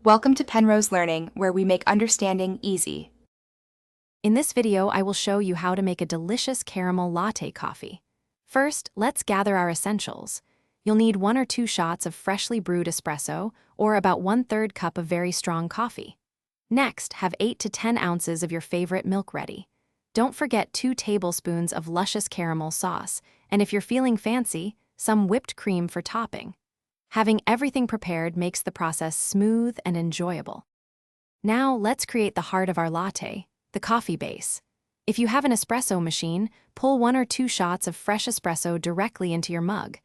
Welcome to Penrose Learning, where we make understanding easy. In this video, I will show you how to make a delicious caramel latte coffee. First, let's gather our essentials. You'll need 1 or 2 shots of freshly brewed espresso, or about 1/3 cup of very strong coffee. Next, have 8 to 10 ounces of your favorite milk ready. Don't forget 2 tablespoons of luscious caramel sauce, and if you're feeling fancy, some whipped cream for topping. Having everything prepared makes the process smooth and enjoyable. Now, let's create the heart of our latte, the coffee base. If you have an espresso machine, pull 1 or 2 shots of fresh espresso directly into your mug.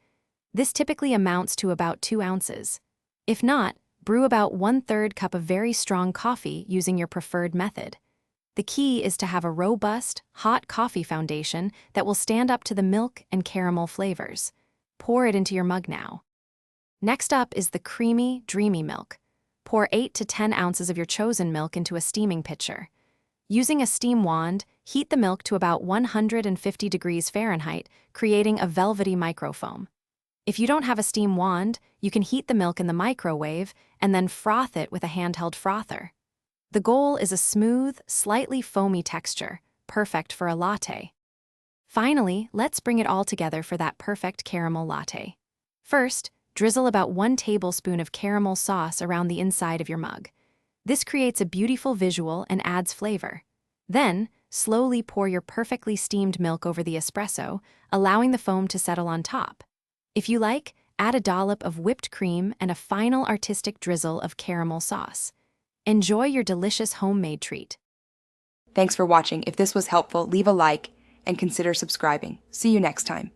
This typically amounts to about 2 ounces. If not, brew about 1/3 cup of very strong coffee using your preferred method. The key is to have a robust, hot coffee foundation that will stand up to the milk and caramel flavors. Pour it into your mug now. Next up is the creamy, dreamy milk. Pour 8 to 10 ounces of your chosen milk into a steaming pitcher. Using a steam wand, heat the milk to about 150 degrees Fahrenheit, creating a velvety microfoam. If you don't have a steam wand, you can heat the milk in the microwave and then froth it with a handheld frother. The goal is a smooth, slightly foamy texture, perfect for a latte. Finally, let's bring it all together for that perfect caramel latte. First, drizzle about 1 tablespoon of caramel sauce around the inside of your mug. This creates a beautiful visual and adds flavor. Then, slowly pour your perfectly steamed milk over the espresso, allowing the foam to settle on top. If you like, add a dollop of whipped cream and a final artistic drizzle of caramel sauce. Enjoy your delicious homemade treat. Thanks for watching. If this was helpful, leave a like and consider subscribing. See you next time.